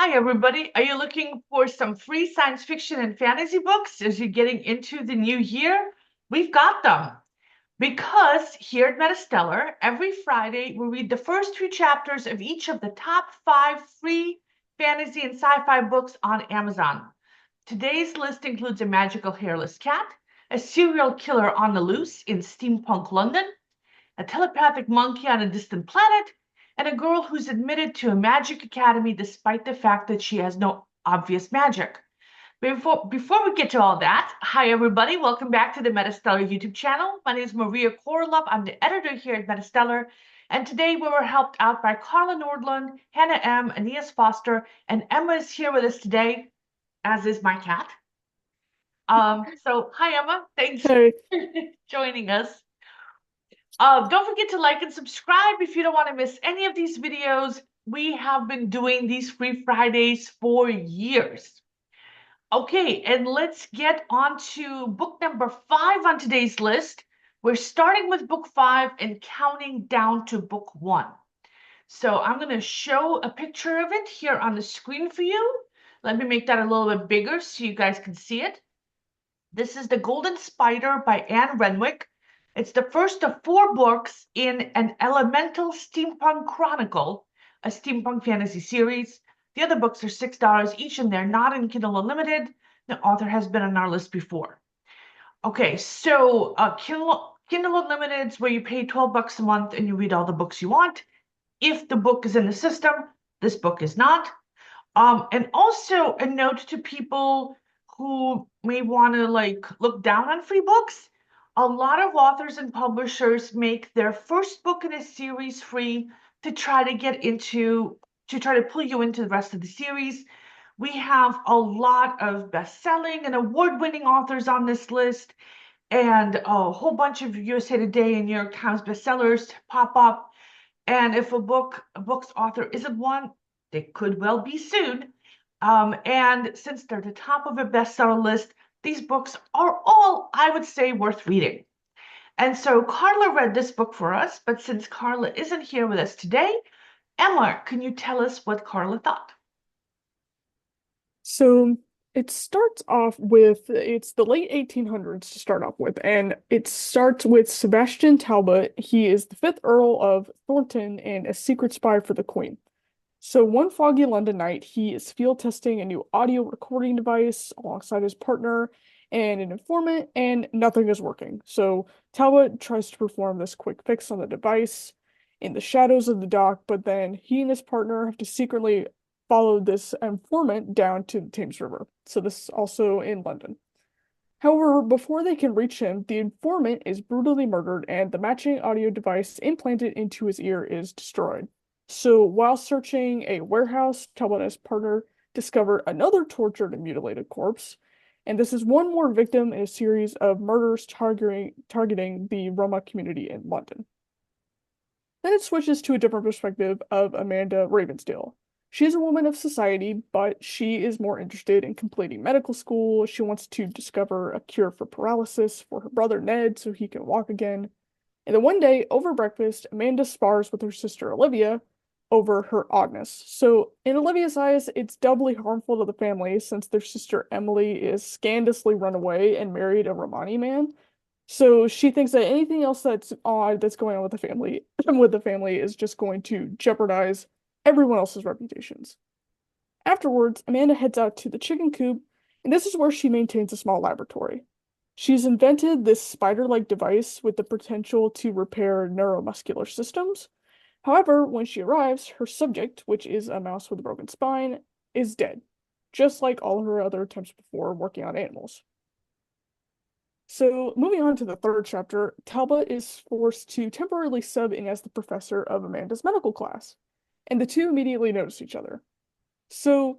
Hi, everybody. Are you looking for some free science fiction and fantasy books as you're getting into the new year? We've got them. Because here at MetaStellar, every Friday we read the first two chapters of each of the top 5 free fantasy and sci-fi books on Amazon. Today's list includes a magical hairless cat, a serial killer on the loose in steampunk London, a telepathic monkey on a distant planet, and a girl who's admitted to a magic academy despite the fact that she has no obvious magic. Before we get to all that, hi everybody, welcome back to the MetaStellar YouTube channel. My name is Maria KOROLOV. I'm the editor here at MetaStellar, and today we were helped out by Carla Nordlund, Hannah M, Aeneas Foster, and Emma is here with us today, as is my cat. So hi Emma, thanks Hey, for joining us. Don't forget to like and subscribe if you don't want to miss any of these videos. We have been doing these free Fridays for years. Okay, and let's get on to book number 5 on today's list. We're starting with book 5 and counting down to book 1. So I'm going to show a picture of it here on the screen for you. Let me make that a little bit bigger so you guys can see it. This is The Golden Spider by Anne Renwick. It's the first of 4 books in an Elemental Steampunk Chronicle, a steampunk fantasy series. The other books are $6 each, and they're not in Kindle Unlimited. The author has been on our list before. Okay, so Kindle Unlimited is where you pay $12 a month and you read all the books you want. If the book is in the system, this book is not. And also a note to people who may want to look down on free books. A lot of authors and publishers make their first book in a series free to try to pull you into the rest of the series. We have a lot of best-selling and award-winning authors on this list, and a whole bunch of USA Today and New York Times bestsellers pop up. And if a book's author isn't one, they could well be sued. And since they're the top of a bestseller list, these books are all, I would say, worth reading. And so Carla read this book for us, but since Carla isn't here with us today, Emma, can you tell us what Carla thought? so it starts off with it's the late 1800s to start off with, and it starts with Sebastian Talbot. He is the fifth Earl of Thornton and a secret spy for the Queen. So one foggy London night, he is field testing a new audio recording device alongside his partner and an informant, and nothing is working. So Talbot tries to perform this quick fix on the device in the shadows of the dock, but then he and his partner have to secretly follow this informant down to the Thames River. So this is also in London. However, before they can reach him, the informant is brutally murdered and the matching audio device implanted into his ear is destroyed. So while searching a warehouse, Talbot and his partner discover another tortured and mutilated corpse, and this is one more victim in a series of murders targeting the Roma community in London. Then it switches to a different perspective of Amanda Ravensdale. She is a woman of society, but she is more interested in completing medical school. She wants to discover a cure for paralysis for her brother Ned so he can walk again. And then one day, over breakfast, Amanda spars with her sister Olivia over her oddness. So, in Olivia's eyes, it's doubly harmful to the family since their sister Emily is scandalously run away and married a Romani man. So she thinks that anything else that's odd that's going on with the family is just going to jeopardize everyone else's reputations. Afterwards, Amanda heads out to the chicken coop, and this is where she maintains a small laboratory. She's invented this spider-like device with the potential to repair neuromuscular systems. However, when she arrives, her subject, which is a mouse with a broken spine, is dead, just like all her other attempts before working on animals. So, moving on to the third chapter, Talbot is forced to temporarily sub in as the professor of Amanda's medical class, and the two immediately notice each other. So,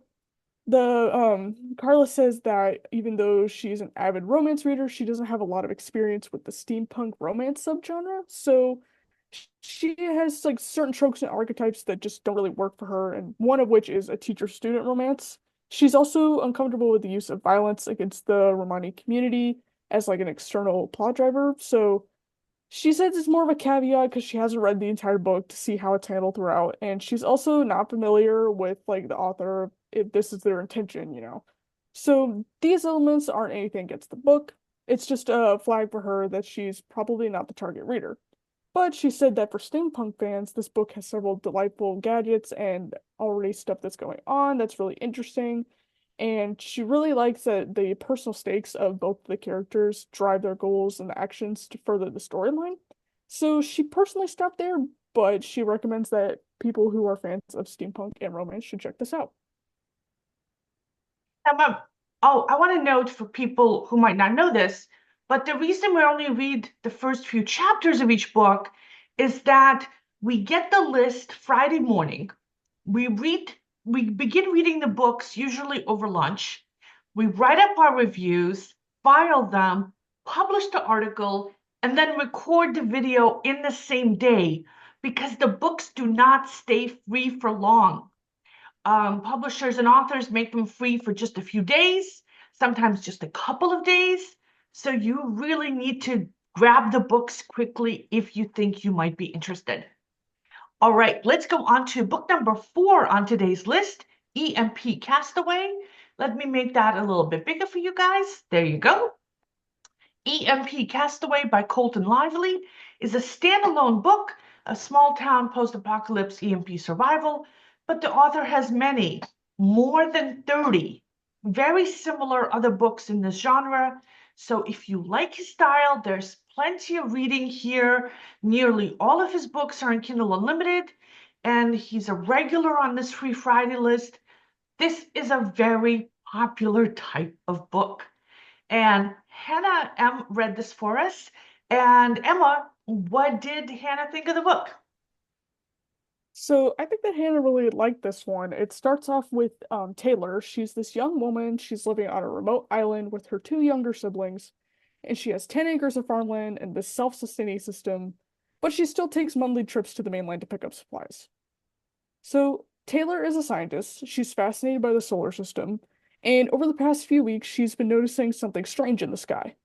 the Carla says that even though she's an avid romance reader, she doesn't have a lot of experience with the steampunk romance subgenre. So, she has like certain tropes and archetypes that just don't really work for her, and one of which is a teacher-student romance. She's also uncomfortable with the use of violence against the Romani community as like an external plot driver. So She says it's more of a caveat because she hasn't read the entire book to see how it's handled throughout, and she's also not familiar with like the author if this is their intention. So these elements aren't anything against the book. It's just a flag for her that she's probably not the target reader. But she said that for steampunk fans, this book has several delightful gadgets and already stuff that's going on that's really interesting. And she really likes that the personal stakes of both the characters drive their goals and actions to further the storyline. So she personally stopped there, but she recommends that people who are fans of steampunk and romance should check this out. Oh, I want to note for people who might not know this, but the reason we only read the first few chapters of each book is that we get the list Friday morning. We begin reading the books usually over lunch. We write up our reviews, file them, publish the article, and then record the video in the same day because the books do not stay free for long. Publishers and authors make them free for just a few days, sometimes just a couple of days. So you really need to grab the books quickly if you think you might be interested. All right, let's go on to book number 4 on today's list, EMP Castaway. Let me make that a little bit bigger for you guys. There you go. EMP Castaway by Colton Lively is a standalone book, a small town post-apocalypse EMP survival, but the author has many, more than 30, very similar other books in this genre. So if you like his style, there's plenty of reading here. Nearly all of his books are in Kindle Unlimited, and he's a regular on this Free Friday list. This is a very popular type of book. And Hannah M read this for us. And Emma, what did Hannah think of the book? So I think that Hannah really liked this one. It starts off with Taylor. She's this young woman. She's living on a remote island with her two younger siblings, and she has 10 acres of farmland and this self-sustaining system, but she still takes monthly trips to the mainland to pick up supplies. So Taylor is a scientist. She's fascinated by the solar system, and over the past few weeks, she's been noticing something strange in the sky.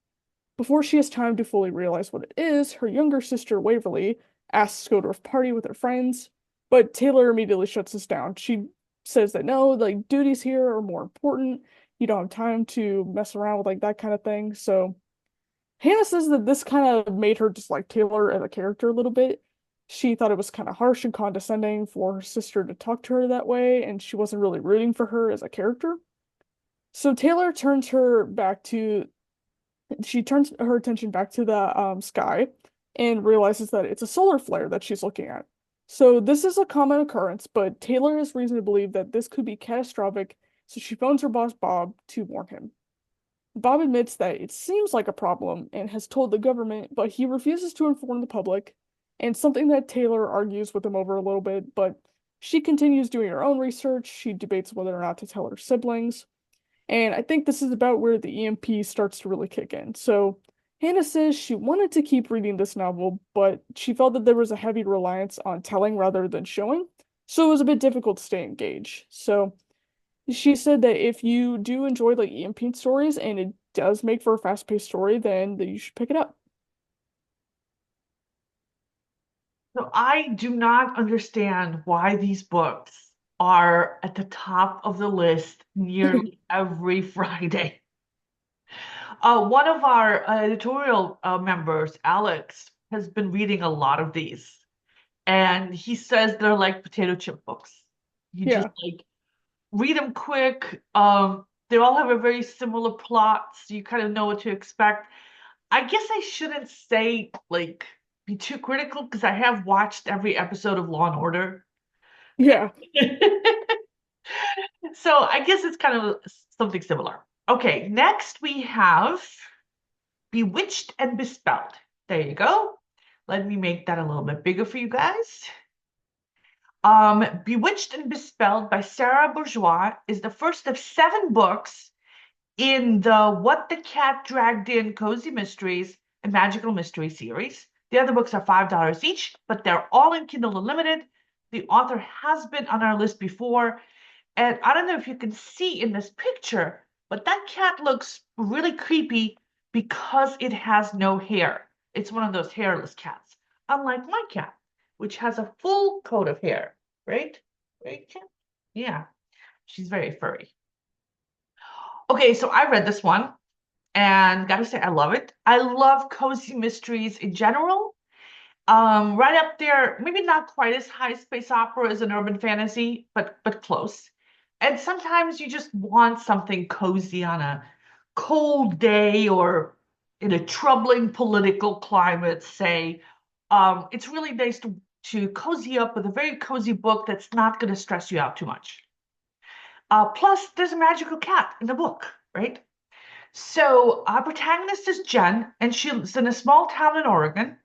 Before she has time to fully realize what it is, her younger sister Waverly asks to go to a party with her friends, but Taylor immediately shuts this down. She says that no, like duties here are more important. You don't have time to mess around with like that kind of thing. So Hannah says that this kind of made her dislike Taylor as a character a little bit. She thought it was kind of harsh and condescending for her sister to talk to her that way, and she wasn't really rooting for her as a character. So Taylor turns her back to she turns her attention back to the sky and realizes that it's a solar flare that she's looking at. So this is a common occurrence, but Taylor has reason to believe that this could be catastrophic, so she phones her boss Bob to warn him. Bob admits that it seems like a problem and has told the government, but he refuses to inform the public, and something that Taylor argues with him over a little bit, but she continues doing her own research. She debates whether or not to tell her siblings. And I think this is about where the EMP starts to really kick in. So Hannah says she wanted to keep reading this novel, but she felt that there was a heavy reliance on telling rather than showing. So it was a bit difficult to stay engaged. So she said that if you do enjoy like EMP stories and it does make for a fast-paced story, then you should pick it up. So I do not understand why these books are at the top of the list nearly every Friday. One of our editorial members, Alex, has been reading a lot of these, and he says they're like potato chip books. You just Yeah. like read them quick. They all have a very similar plot, so you kind of know what to expect. I guess I shouldn't say like be too critical because I have watched every episode of Law and Order. Yeah. So I guess it's kind of something similar. Okay, next we have Bewitched and Bespelled. There you go. Let me make that a little bit bigger for you guys. Bewitched and Bespelled by Sara Bourgeois is the first of 7 books in the What the Cat Dragged In Cozy Mysteries and Magical Mystery series. The other books are $5 each, but they're all in Kindle Unlimited. The author has been on our list before, and I don't know if you can see in this picture, but that cat looks really creepy because it has no hair. It's one of those hairless cats, unlike my cat, which has a full coat of hair, right? Right, cat? Yeah, she's very furry. Okay, so I read this one and gotta say, I love it. I love cozy mysteries in general. Right up there, maybe not quite as high space opera as an urban fantasy, but close. And sometimes you just want something cozy on a cold day or in a troubling political climate, say. It's really nice to cozy up with a very cozy book that's not going to stress you out too much. Plus, there's a magical cat in the book, right? So our protagonist is Jen, and she lives in a small town in Oregon.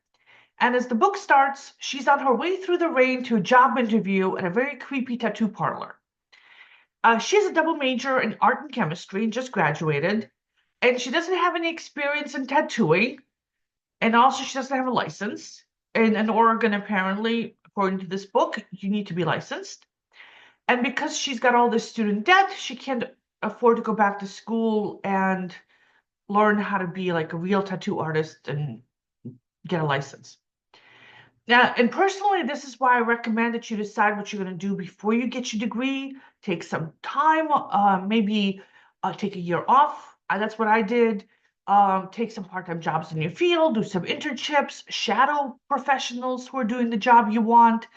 And as the book starts, she's on her way through the rain to a job interview at a very creepy tattoo parlor. She has a double major in art and chemistry and just graduated, and she doesn't have any experience in tattooing, and also she doesn't have a license. And in Oregon, apparently, according to this book, you need to be licensed. And because she's got all this student debt, she can't afford to go back to school and learn how to be like a real tattoo artist and get a license. Now, and personally, this is why I recommend that you decide what you're going to do before you get your degree. Take some time, maybe take a year off. That's what I did. Take some part-time jobs in your field, do some internships, shadow professionals who are doing the job you want.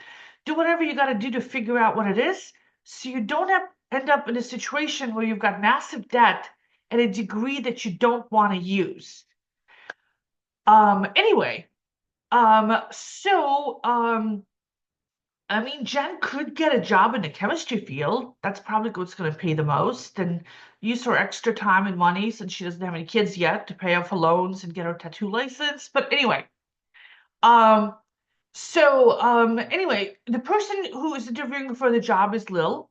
Do whatever you got to do to figure out what it is, so you don't end up in a situation where you've got massive debt and a degree that you don't want to use. Anyway, I mean, Jen could get a job in the chemistry field. That's probably what's going to pay the most, and use her extra time and money since she doesn't have any kids yet to pay off her loans and get her tattoo license. But anyway, um, anyway, the person who is interviewing for the job is Lil.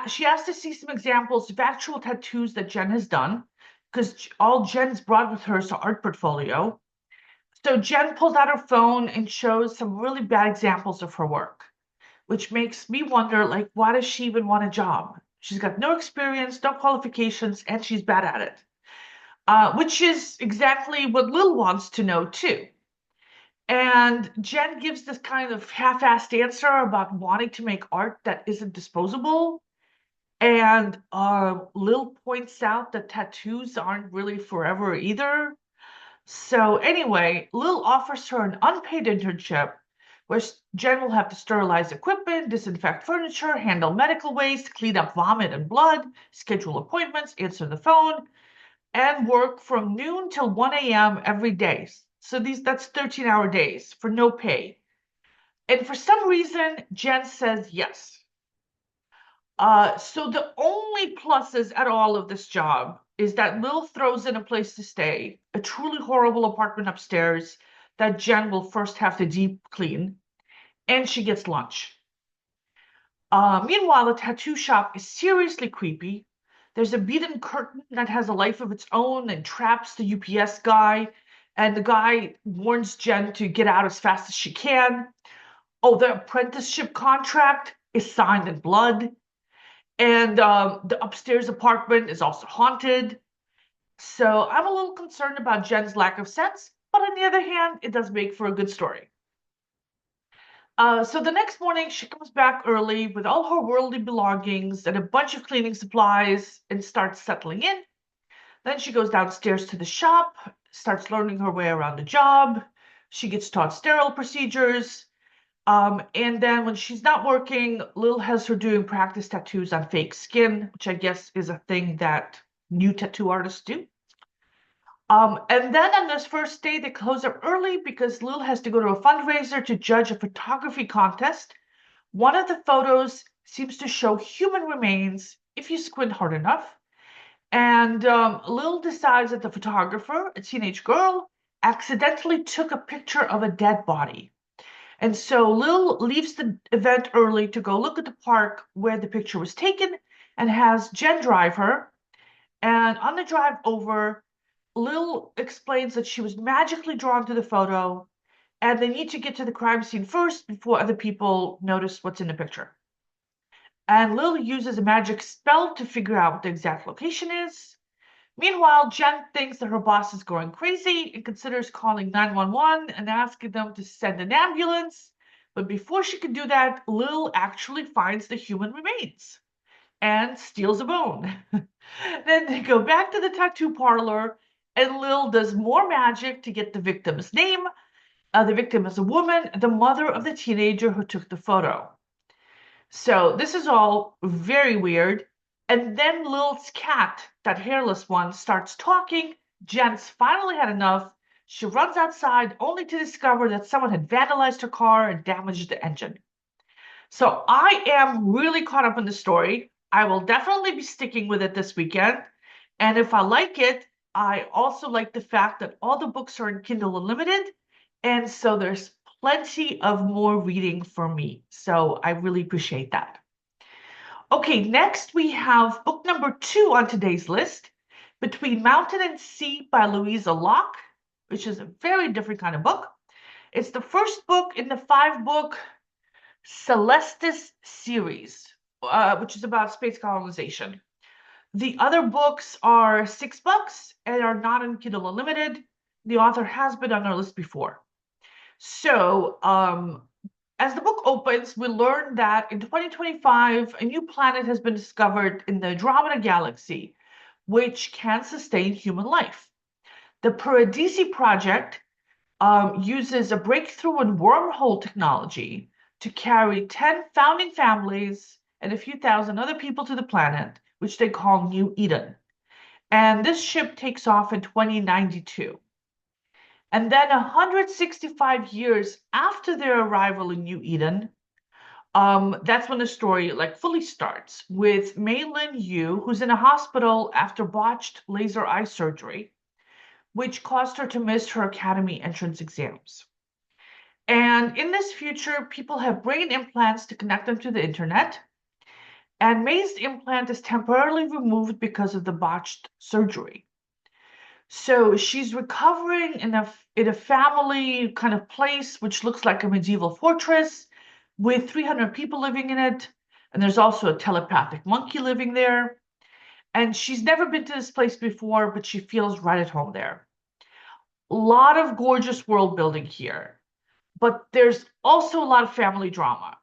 She asked to see some examples of actual tattoos that Jen has done, because all Jen's brought with her is her art portfolio. So Jen pulls out her phone and shows some really bad examples of her work, which makes me wonder, like, why does she even want a job? She's got no experience, no qualifications, and she's bad at it. Which is exactly what Lil wants to know too. And Jen gives this kind of half-assed answer about wanting to make art that isn't disposable. And Lil points out that tattoos aren't really forever either. So anyway, Lil offers her an unpaid internship where Jen will have to sterilize equipment, disinfect furniture, handle medical waste, clean up vomit and blood, schedule appointments, answer the phone, and work from noon till 1 a.m. every day. So that's 13-hour days for no pay. And for some reason, Jen says yes. So the only pluses at all of this job is that Lil throws in a place to stay, a truly horrible apartment upstairs that Jen will first have to deep clean, and she gets lunch. Meanwhile, the tattoo shop is seriously creepy. There's a beaten curtain that has a life of its own and traps the UPS guy, and the guy warns Jen to get out as fast as she can. Oh, the apprenticeship contract is signed in blood. And the upstairs apartment is also haunted. So I'm a little concerned about Jen's lack of sense, but on the other hand, it does make for a good story. So the next morning, she comes back early with all her worldly belongings and a bunch of cleaning supplies and starts settling in. Then she goes downstairs to the shop, starts learning her way around the job. She gets taught sterile procedures. And then when she's not working, Lil has her doing practice tattoos on fake skin, which I guess is a thing that new tattoo artists do. And then on this first day, they close up early because Lil has to go to a fundraiser to judge a photography contest. One of the photos seems to show human remains if you squint hard enough. And Lil decides that the photographer, a teenage girl, accidentally took a picture of a dead body. And so Lil leaves the event early to go look at the park where the picture was taken and has Jen drive her. And on the drive over, Lil explains that she was magically drawn to the photo and they need to get to the crime scene first before other people notice what's in the picture. And Lil uses a magic spell to figure out what the exact location is. Meanwhile, Jen thinks that her boss is going crazy and considers calling 911 and asking them to send an ambulance. But before she can do that, Lil actually finds the human remains and steals a bone. Then they go back to the tattoo parlor, and Lil does more magic to get the victim's name. The victim is a woman, the mother of the teenager who took the photo. So this is all very weird. And then Lil's cat, that hairless one, starts talking. Jen's finally had enough. She runs outside only to discover that someone had vandalized her car and damaged the engine. So I am really caught up in the story. I will definitely be sticking with it this weekend. And if I like it, I also like the fact that all the books are in Kindle Unlimited. And so there's plenty of more reading for me. So I really appreciate that. Okay, next we have book number 2 on today's list, Between Mountain and Sea by Louisa Locke, which is a very different kind of book. It's the first book in the 5-book Celestis series, which is about space colonization. The other books are $6 and are not in Kindle Unlimited. The author has been on our list before. So, as the book opens, we learn that in 2025, a new planet has been discovered in the Andromeda Galaxy, which can sustain human life. The Paradisi Project uses a breakthrough in wormhole technology to carry 10 founding families and a few thousand other people to the planet, which they call New Eden. And this ship takes off in 2092. And then 165 years after their arrival in New Eden, that's when the story like fully starts with Maylin Yu, who's in a hospital after botched laser eye surgery, which caused her to miss her academy entrance exams. And in this future, people have brain implants to connect them to the internet. And May's implant is temporarily removed because of the botched surgery. So she's recovering in a family kind of place, which looks like a medieval fortress with 300 people living in it. And there's also a telepathic monkey living there. And she's never been to this place before, but she feels right at home there. A lot of gorgeous world building here, but there's also a lot of family drama.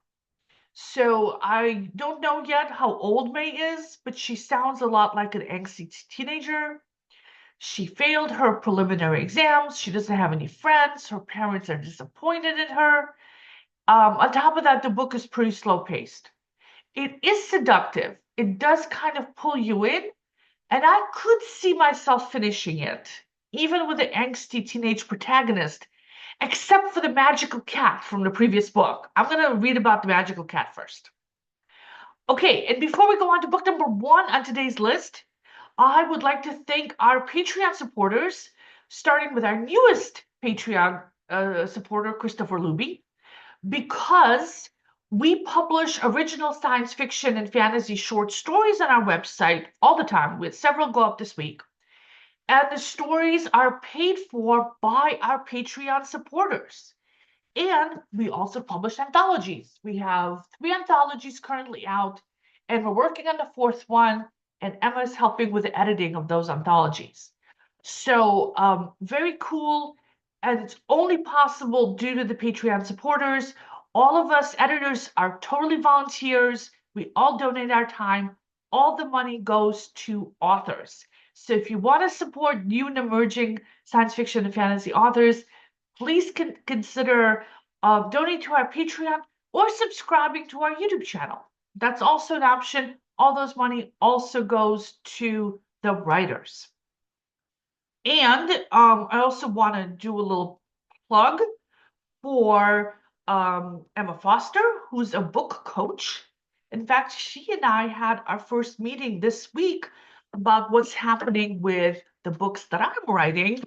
So I don't know yet how old May is, but she sounds a lot like an angsty teenager. She failed her preliminary exams. She doesn't have any friends. Her parents are disappointed in her. On top of that, the book is pretty slow paced. It is seductive. It does kind of pull you in, and I could see myself finishing it, even with the angsty teenage protagonist, except for the magical cat from the previous book. I'm going to read about the magical cat first. Okay, and before we go on to book number 1 on today's list, I would like to thank our Patreon supporters, starting with our newest Patreon supporter, Christopher Luby, because we publish original science fiction and fantasy short stories on our website all the time, with several go up this week. And the stories are paid for by our Patreon supporters. And we also publish anthologies. We have 3 anthologies currently out, and we're working on the 4th one, and Emma's helping with the editing of those anthologies. So very cool, and it's only possible due to the Patreon supporters. All of us editors are totally volunteers. We all donate our time. All the money goes to authors. So if you want to support new and emerging science fiction and fantasy authors, please consider donating to our Patreon or subscribing to our YouTube channel. That's also an option. All those money also goes to the writers. And I also want to do a little plug for Emma Foster, who's a book coach. In fact, she and I had our first meeting this week about what's happening with the books that I'm writing, 3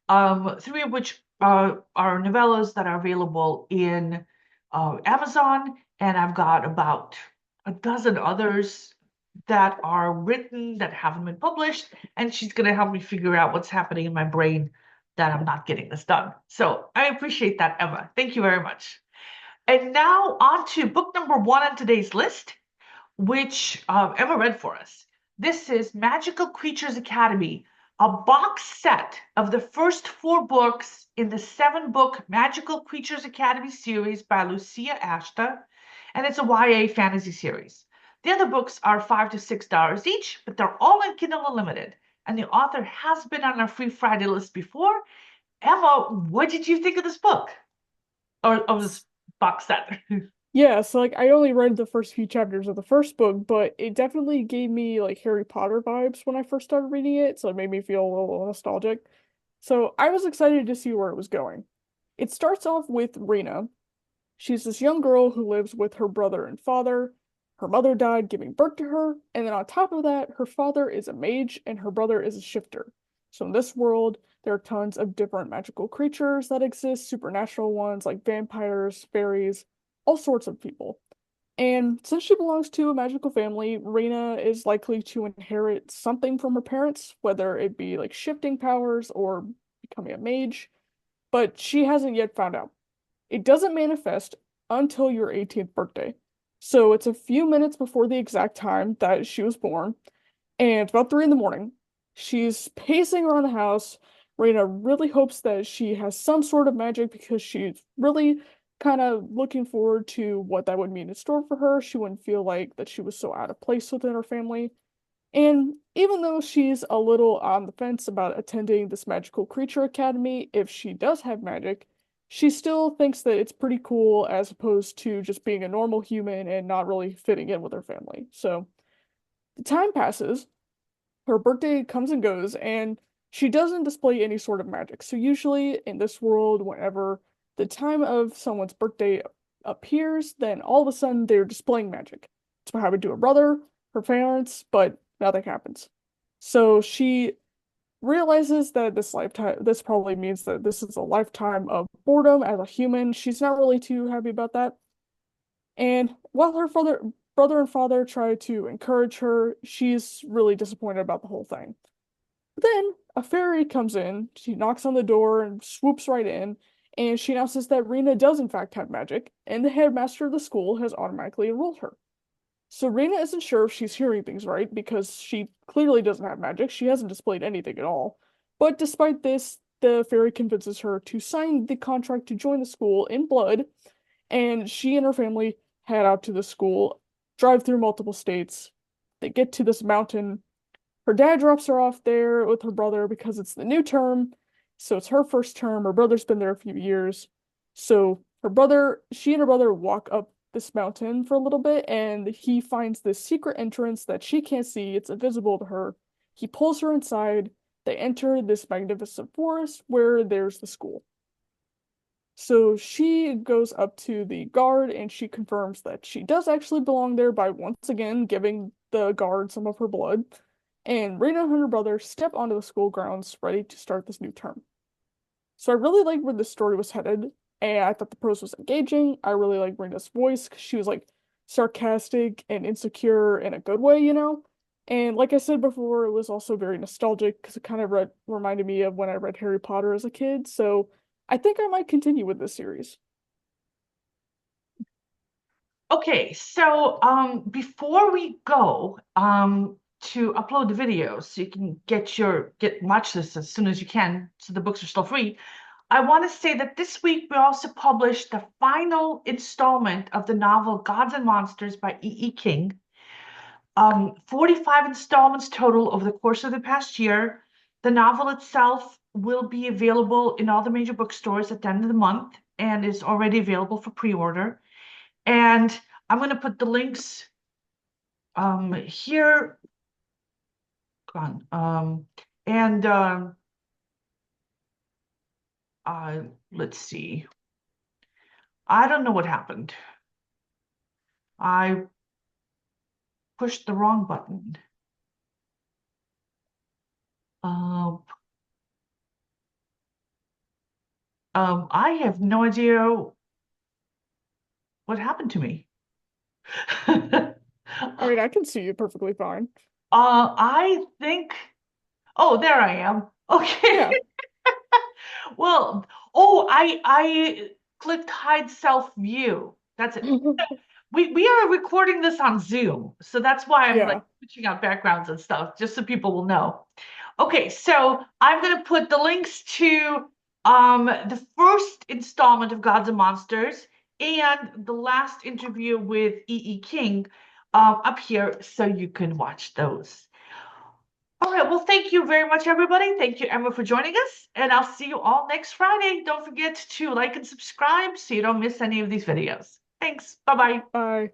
of which are novellas that are available in Amazon, and I've got about a dozen others that are written that haven't been published, and she's going to help me figure out what's happening in my brain that I'm not getting this done. So I appreciate that, Emma. Thank you very much. And now on to book number 1 on today's list, which Emma read for us. This is Magical Creatures Academy, a box set of the first 4 books in the 7-book Magical Creatures Academy series by Lucía Ashta, and it's a YA fantasy series. The other books are $5 to $6 each, but they're all in Kindle Unlimited, and the author has been on our Free Friday list before. Emma, what did you think of this book? Or of this box set? Yeah, so like I only read the first few chapters of the first book, but it definitely gave me like Harry Potter vibes when I first started reading it, so it made me feel a little nostalgic. So I was excited to see where it was going. It starts off with Rena. She's this young girl who lives with her brother and father. Her mother died giving birth to her, and then on top of that, her father is a mage and her brother is a shifter. So in this world, there are tons of different magical creatures that exist, supernatural ones like vampires, fairies, all sorts of people. And since she belongs to a magical family, Rena is likely to inherit something from her parents, whether it be like shifting powers or becoming a mage, but she hasn't yet found out. It doesn't manifest until your 18th birthday. So it's a few minutes before the exact time that she was born, and it's about 3 in the morning. She's pacing around the house. Rena really hopes that she has some sort of magic because she's really kind of looking forward to what that would mean in store for her. She wouldn't feel like that she was so out of place within her family. And even though she's a little on the fence about attending this magical creature academy, if she does have magic, she still thinks that it's pretty cool as opposed to just being a normal human and not really fitting in with her family. So the time passes, her birthday comes and goes, and she doesn't display any sort of magic. So usually in this world, whenever the time of someone's birthday appears, then all of a sudden they're displaying magic. It's what happened to her brother, her parents, but nothing happens. So she realizes that this probably means that this is a lifetime of boredom as a human. She's not really too happy about that. And while her brother and father try to encourage her, she's really disappointed about the whole thing. Then a fairy comes in, she knocks on the door and swoops right in, and she announces that Rena does in fact have magic, and the headmaster of the school has automatically enrolled her. So Rena isn't sure if she's hearing things right because she clearly doesn't have magic. She hasn't displayed anything at all. But despite this, the fairy convinces her to sign the contract to join the school in blood, and she and her family head out to the school, drive through multiple states. They get to this mountain. Her dad drops her off there with her brother because it's the new term. So it's her first term. Her brother's been there a few years. So she and her brother walk up this mountain for a little bit, and he finds this secret entrance that she can't see. It's invisible to her. He pulls her inside. They enter this magnificent forest where there's the school. So she goes up to the guard and she confirms that she does actually belong there by once again giving the guard some of her blood. And Rena and her brother step onto the school grounds ready to start this new term. So I really liked where the story was headed, and I thought the prose was engaging. I really liked Rena's voice because she was like sarcastic and insecure in a good way, you know? And like I said before, it was also very nostalgic because it kind of reminded me of when I read Harry Potter as a kid. So I think I might continue with this series. Okay, so before we go to upload the videos so you can watch this as soon as you can, so the books are still free. I want to say that this week we also published the final installment of the novel Gods and Monsters by E. E. King. 45 installments total over the course of the past year. The novel itself will be available in all the major bookstores at the end of the month and is already available for pre-order. And I'm going to put the links here. On. And let's see. I don't know what happened. I pushed the wrong button. I have no idea what happened to me. I mean, I can see you perfectly fine. I think, oh, there I am. Okay. Yeah. Well, oh, I clicked hide self view. That's it. We are recording this on Zoom, so that's why I'm like Yeah. switching out backgrounds and stuff, just so people will know. Okay, so I'm gonna put the links to the first installment of Gods and Monsters and the last interview with E. E. King up here so you can watch those. All right, well, thank you very much, everybody. Thank you, Emma, for joining us, and I'll see you all next Friday. Don't forget to like and subscribe so you don't miss any of these videos. Thanks. Bye-bye. Bye.